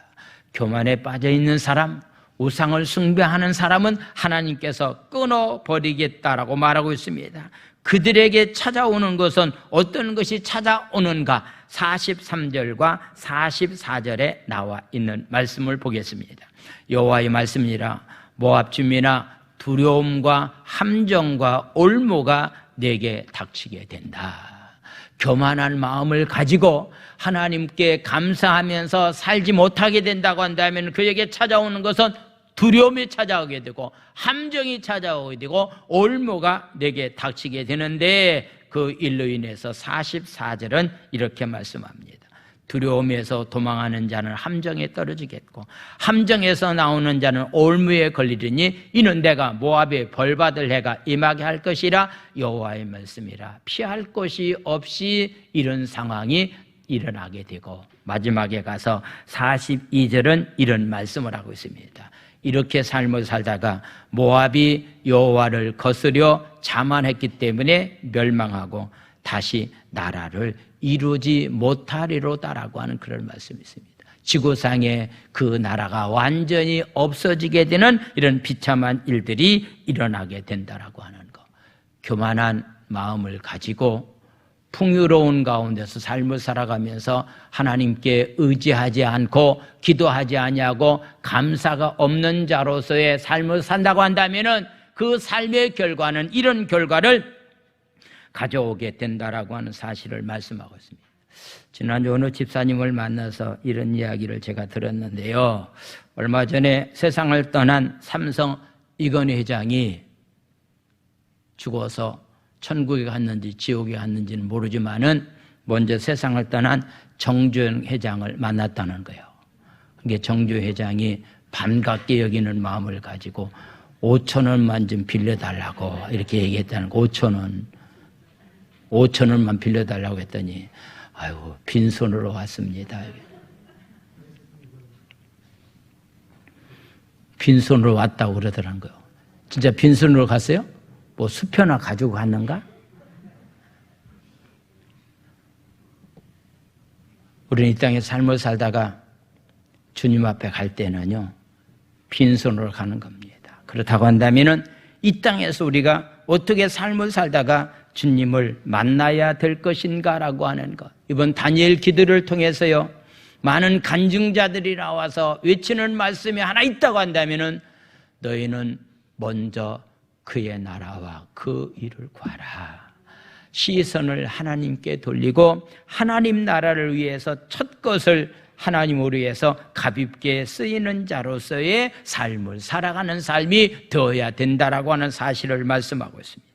교만에 빠져있는 사람, 우상을 숭배하는 사람은 하나님께서 끊어버리겠다라고 말하고 있습니다. 그들에게 찾아오는 것은 어떤 것이 찾아오는가 43절과 44절에 나와 있는 말씀을 보겠습니다. 여호와의 말씀이라. 모압 주민아 두려움과 함정과 올무가 내게 닥치게 된다. 교만한 마음을 가지고 하나님께 감사하면서 살지 못하게 된다고 한다면 그에게 찾아오는 것은 두려움이 찾아오게 되고 함정이 찾아오게 되고 올무가 내게 닥치게 되는데 그 일로 인해서 44절은 이렇게 말씀합니다. 두려움에서 도망하는 자는 함정에 떨어지겠고 함정에서 나오는 자는 올무에 걸리리니 이는 내가 모압에 벌받을 해가 임하게 할 것이라 여호와의 말씀이라. 피할 곳이 없이 이런 상황이 일어나게 되고 마지막에 가서 42절은 이런 말씀을 하고 있습니다. 이렇게 삶을 살다가 모압이 여호와를 거스려 자만했기 때문에 멸망하고 다시 나라를 이루지 못하리로다라고 하는 그런 말씀이 있습니다. 지구상에 그 나라가 완전히 없어지게 되는 이런 비참한 일들이 일어나게 된다라고 하는 것. 교만한 마음을 가지고 풍요로운 가운데서 삶을 살아가면서 하나님께 의지하지 않고 기도하지 아니하고 감사가 없는 자로서의 삶을 산다고 한다면은 그 삶의 결과는 이런 결과를 가져오게 된다라고 하는 사실을 말씀하고 있습니다. 지난주 어느 집사님을 만나서 이런 이야기를 제가 들었는데요. 얼마 전에 세상을 떠난 삼성 이건희 회장이 죽어서 천국에 갔는지 지옥에 갔는지는 모르지만은 먼저 세상을 떠난 정주영 회장을 만났다는 거예요. 그게 정주 회장이 반갑게 여기는 마음을 가지고 5천 원만 좀 빌려달라고 이렇게 얘기했다는 거. 5천 원만 빌려달라고 했더니 아이고 빈손으로 왔습니다. 빈손으로 왔다고 그러더란 거예요. 진짜 빈손으로 갔어요? 뭐 수표나 가지고 갔는가? 우리는 이 땅에 삶을 살다가 주님 앞에 갈 때는요 빈손으로 가는 겁니다. 그렇다고 한다면은 이 땅에서 우리가 어떻게 삶을 살다가 주님을 만나야 될 것인가라고 하는 것. 이번 다니엘 기도를 통해서요 많은 간증자들이 나와서 외치는 말씀이 하나 있다고 한다면은 너희는 먼저 그의 나라와 그 일을 구하라. 시선을 하나님께 돌리고 하나님 나라를 위해서 첫 것을 하나님을 위해서 가볍게 쓰이는 자로서의 삶을 살아가는 삶이 되어야 된다라고 하는 사실을 말씀하고 있습니다.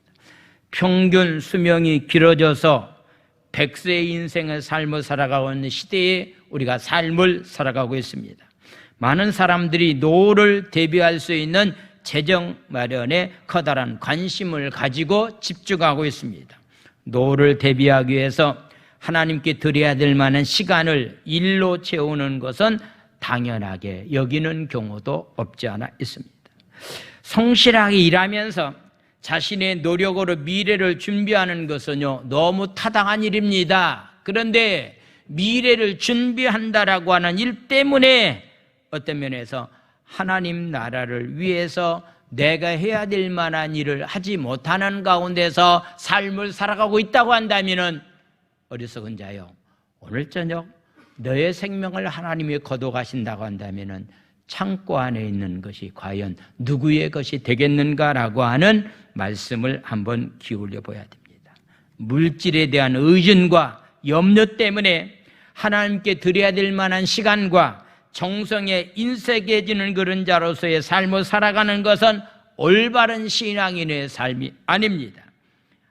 평균 수명이 길어져서 100세의 인생의 삶을 살아가고 있는 시대에 우리가 삶을 살아가고 있습니다. 많은 사람들이 노후를 대비할 수 있는 재정 마련에 커다란 관심을 가지고 집중하고 있습니다. 노후를 대비하기 위해서 하나님께 드려야 될 만한 시간을 일로 채우는 것은 당연하게 여기는 경우도 없지 않아 있습니다. 성실하게 일하면서 자신의 노력으로 미래를 준비하는 것은요 너무 타당한 일입니다. 그런데 미래를 준비한다라고 하는 일 때문에 어떤 면에서 하나님 나라를 위해서 내가 해야 될 만한 일을 하지 못하는 가운데서 삶을 살아가고 있다고 한다면 어리석은 자요, 오늘 저녁 너의 생명을 하나님이 거둬가신다고 한다면 창고 안에 있는 것이 과연 누구의 것이 되겠는가라고 하는 말씀을 한번 기울여 보아야 됩니다. 물질에 대한 의존과 염려 때문에 하나님께 드려야 될 만한 시간과 정성에 인색해지는 그런 자로서의 삶을 살아가는 것은 올바른 신앙인의 삶이 아닙니다.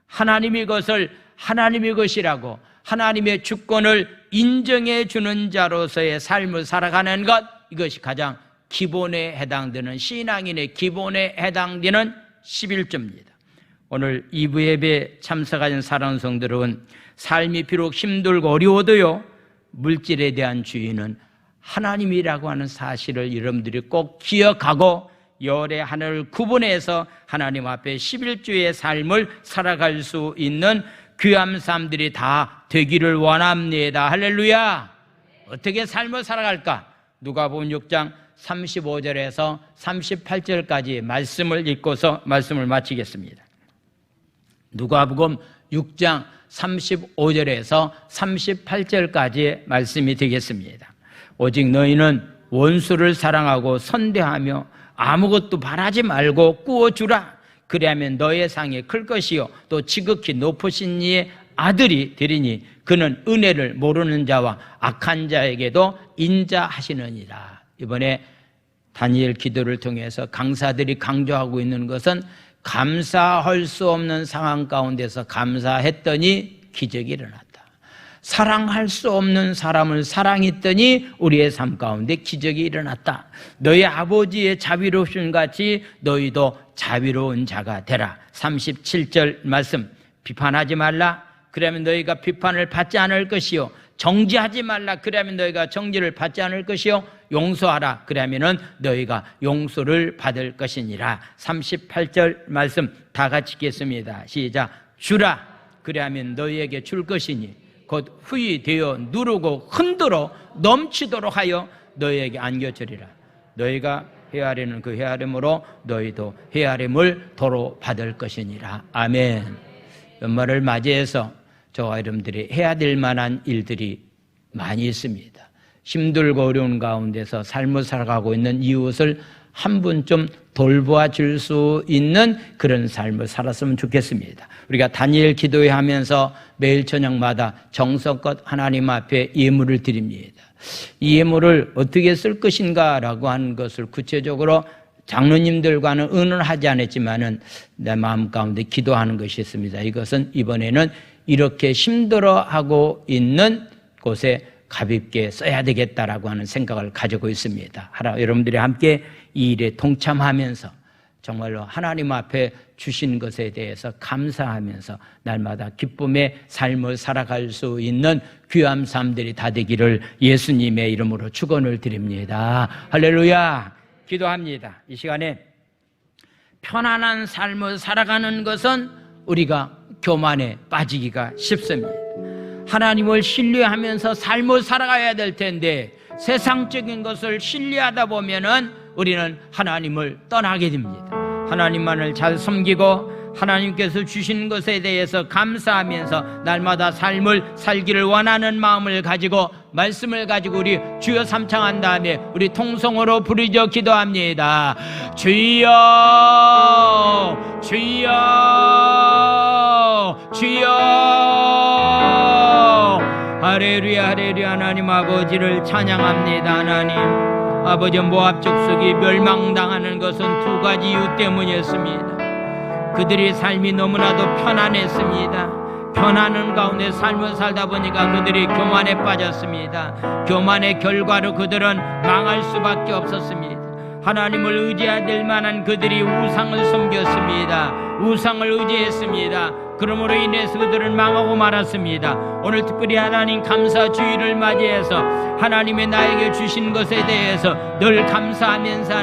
하나님의 것을 하나님의 것이라고 하나님의 주권을 인정해 주는 자로서의 삶을 살아가는 것, 이것이 가장 기본에 해당되는 신앙인의 기본에 해당되는 11조입니다. 오늘 2부 예배에 참석하신 사랑하는 성도들은 삶이 비록 힘들고 어려워도요 물질에 대한 주인은 하나님이라고 하는 사실을 여러분들이 꼭 기억하고 열의 하늘을 구분해서 하나님 앞에 11조의 삶을 살아갈 수 있는 귀한 사람들이 다 되기를 원합니다. 할렐루야. 어떻게 삶을 살아갈까? 누가복음 6장 35절에서 38절까지 말씀을 읽고서 말씀을 마치겠습니다. 누가복음 6장 35절에서 38절까지의 말씀이 되겠습니다. 오직 너희는 원수를 사랑하고 선대하며 아무것도 바라지 말고 꾸어주라. 그리하면 너의 상이 클 것이요 또 지극히 높으신 이의 아들이 되리니 그는 은혜를 모르는 자와 악한 자에게도 인자하시느니라. 이번에 다니엘 기도를 통해서 강사들이 강조하고 있는 것은 감사할 수 없는 상황 가운데서 감사했더니 기적이 일어났다. 사랑할 수 없는 사람을 사랑했더니 우리의 삶 가운데 기적이 일어났다. 너희 아버지의 자비로우심 같이 너희도 자비로운 자가 되라. 37절 말씀. 비판하지 말라. 그러면 너희가 비판을 받지 않을 것이요. 정죄하지 말라. 그러면 너희가 정죄를 받지 않을 것이요. 용서하라. 그러면은 너희가 용서를 받을 것이니라. 38절 말씀 다 같이 읽겠습니다. 시작. 주라. 그러면 너희에게 줄 것이니 곧 후히 되어 누르고 흔들어 넘치도록 하여 너희에게 안겨주리라. 너희가 헤아리는 그 헤아림으로 너희도 헤아림을 도로 받을 것이니라. 아멘. 연말을 맞이해서 저와 여러분들이 해야 될 만한 일들이 많이 있습니다. 힘들고 어려운 가운데서 삶을 살아가고 있는 이웃을 한 분 좀 돌보아 줄 수 있는 그런 삶을 살았으면 좋겠습니다. 우리가 다니엘 기도회 하면서 매일 저녁마다 정성껏 하나님 앞에 예물을 드립니다. 이 예물을 어떻게 쓸 것인가 라고 하는 것을 구체적으로 장로님들과는 의논하지 않았지만은 내 마음 가운데 기도하는 것이 있습니다. 이것은 이번에는 이렇게 힘들어하고 있는 곳에 가볍게 써야 되겠다라고 하는 생각을 가지고 있습니다. 여러분들이 함께 이 일에 동참하면서 정말로 하나님 앞에 주신 것에 대해서 감사하면서 날마다 기쁨의 삶을 살아갈 수 있는 귀한 삶들이 다 되기를 예수님의 이름으로 축원을 드립니다. 할렐루야. 기도합니다. 이 시간에 편안한 삶을 살아가는 것은 우리가 교만에 빠지기가 쉽습니다. 하나님을 신뢰하면서 삶을 살아가야 될 텐데 세상적인 것을 신뢰하다 보면은 우리는 하나님을 떠나게 됩니다. 하나님만을 잘 섬기고 하나님께서 주신 것에 대해서 감사하면서 날마다 삶을 살기를 원하는 마음을 가지고 말씀을 가지고 우리 주여 삼창한 다음에 우리 통성으로 부르짖어 기도합니다. 주여 주여 주여. 할렐루야 할렐루야. 하나님 아버지를 찬양합니다. 하나님 아버지, 모압 족속이 멸망당하는 것은 두 가지 이유 때문이었습니다. 그들의 삶이 너무나도 편안했습니다. 편안한 가운데 삶을 살다 보니까 그들이 교만에 빠졌습니다. 교만의 결과로 그들은 망할 수밖에 없었습니다. 하나님을 의지해야 될 만한 그들이 우상을 섬겼습니다. 우상을 의지했습니다. 그러므로 인해서 그들은 망하고 말았습니다. 오늘 특별히 하나님 감사 주일을 맞이해서 하나님의 나에게 주신 것에 대해서 늘 감사하면서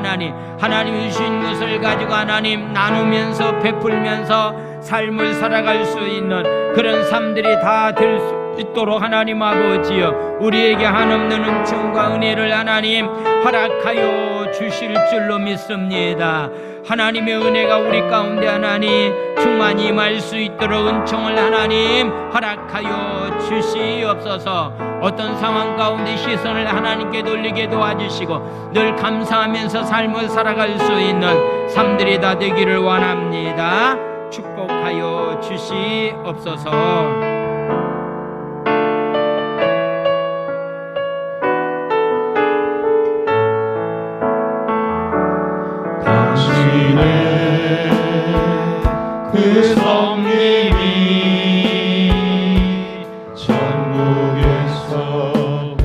하나님이 주신 것을 가지고 하나님 나누면서 베풀면서 삶을 살아갈 수 있는 그런 삶들이 다 될 수 있도록 하나님 아버지여 우리에게 한없는 은총과 은혜를 하나님 허락하여 주실 줄로 믿습니다. 하나님의 은혜가 우리 가운데 하나님 충만히 임할 수 있도록 은총을 하나님 허락하여 주시옵소서. 어떤 상황 가운데 시선을 하나님께 돌리게 도와주시고 늘 감사하면서 삶을 살아갈 수 있는 삶들이 다 되기를 원합니다. 축복하여 주시옵소서. 그 성님이 천국에서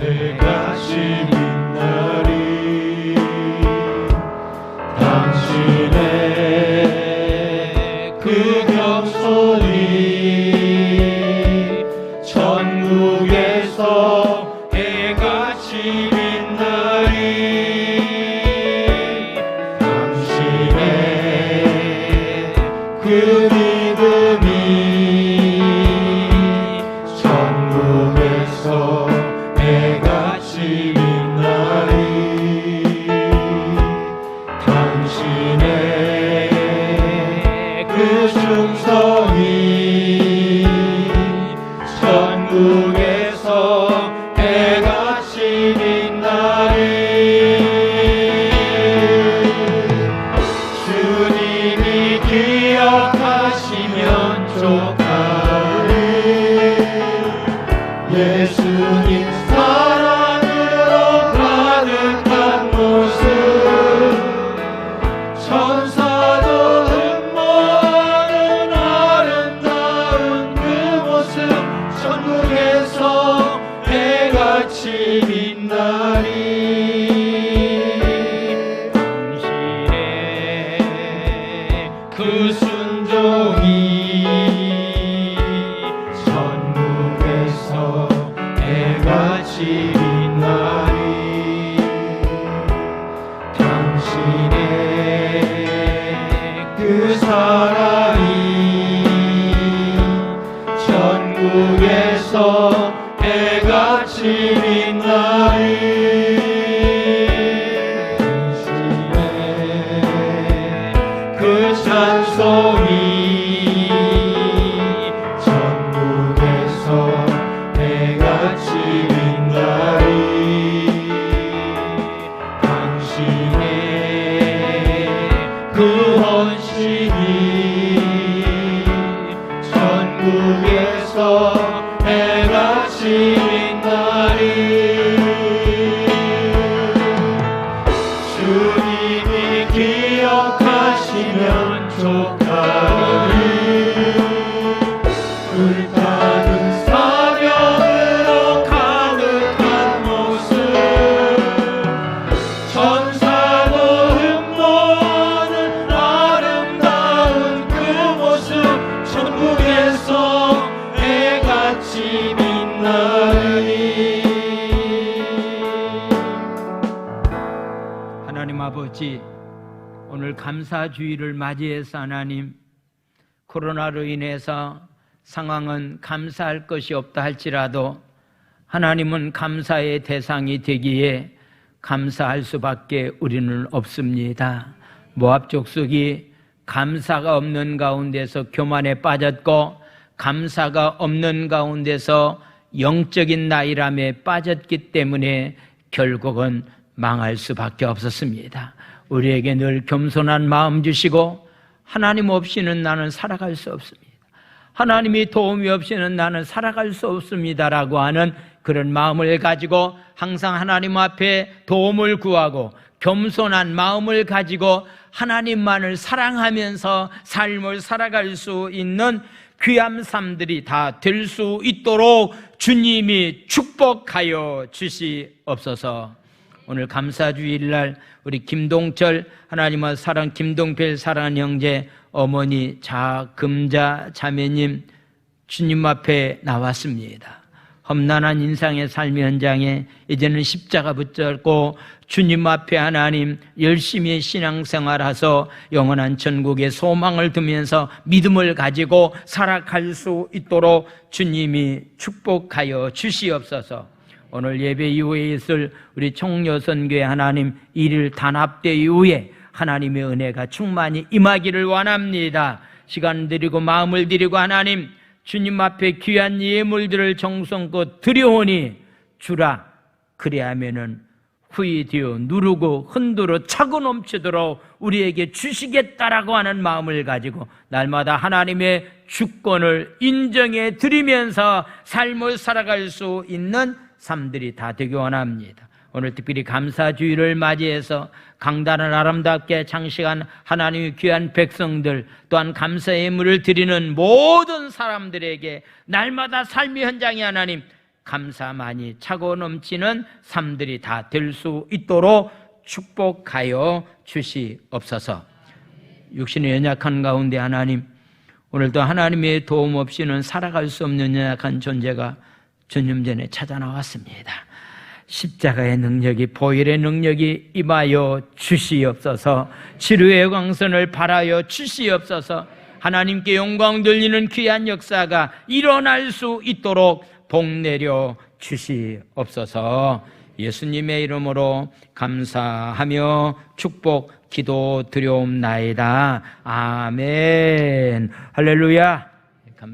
해같이 빛나리. 당신의 그 경솔이 천국에서 해같이 빛나리. 당신의 그 믿음이 천국에서 해같이 빛나리. 당신의 그 충성이 천국에서 해같이 빛나리. 주님이 기억하시면 좋다리. 예수님 사랑으로 가득한 모습 천사도 흠모하는 그 순종이 천국에서 해같이 빛나리. 당신의 그 사랑이 천국에서 해같이 빛나리. 그 찬송이 천국에서 해같이 빛나리. 당신의 그 헌신이 천국에서 해같이 빛나리. 주님이 기억하시면 족하리. 불타는 사명으로 가득한 모습, 천사도 흠모하는 아름다운 그 모습, 천국에서 해같이 빛나리. 하나님 아버지, 오늘 감사주의를 맞이해서 하나님, 코로나로 인해서 상황은 감사할 것이 없다 할지라도 하나님은 감사의 대상이 되기에 감사할 수밖에 우리는 없습니다. 모압 족속이 감사가 없는 가운데서 교만에 빠졌고, 감사가 없는 가운데서 영적인 나이람에 빠졌기 때문에 결국은 망할 수밖에 없었습니다. 우리에게 늘 겸손한 마음 주시고, 하나님 없이는 나는 살아갈 수 없습니다, 하나님이 도움이 없이는 나는 살아갈 수 없습니다라고 하는 그런 마음을 가지고 항상 하나님 앞에 도움을 구하고 겸손한 마음을 가지고 하나님만을 사랑하면서 삶을 살아갈 수 있는 귀한 삶들이 다 될 수 있도록 주님이 축복하여 주시옵소서. 오늘 감사주일날 우리 김동철 하나님의 사랑, 김동필 사랑하는 형제, 어머니 자금자 자매님 주님 앞에 나왔습니다. 험난한 인생의 삶의 현장에 이제는 십자가 붙잡고 주님 앞에 하나님 열심히 신앙생활해서 영원한 천국의 소망을 두면서 믿음을 가지고 살아갈 수 있도록 주님이 축복하여 주시옵소서. 오늘 예배 이후에 있을 우리 청려선교회 하나님 일일 단합대 이후에 하나님의 은혜가 충만히 임하기를 원합니다. 시간 드리고 마음을 드리고 하나님 주님 앞에 귀한 예물들을 정성껏 드려오니 주라, 그리하면은 후이 되어 누르고 흔들어 차고 넘치도록 우리에게 주시겠다라고 하는 마음을 가지고 날마다 하나님의 주권을 인정해 드리면서 삶을 살아갈 수 있는 삶들이 다 되기 원합니다. 오늘 특별히 감사주의를 맞이해서 강단을 아름답게 장식한 하나님의 귀한 백성들, 또한 감사의 예물을 드리는 모든 사람들에게 날마다 삶의 현장에 하나님 감사만이 차고 넘치는 삶들이 다 될 수 있도록 축복하여 주시옵소서. 육신의 연약한 가운데 하나님, 오늘도 하나님의 도움 없이는 살아갈 수 없는 연약한 존재가 주님 전에 찾아 나왔습니다. 십자가의 능력이, 보혈의 능력이 임하여 주시옵소서. 치료의 광선을 발하여 주시옵소서. 하나님께 영광 돌리는 귀한 역사가 일어날 수 있도록 복 내려 주시옵소서. 예수님의 이름으로 감사하며 축복 기도 드려옵나이다. 아멘. 할렐루야.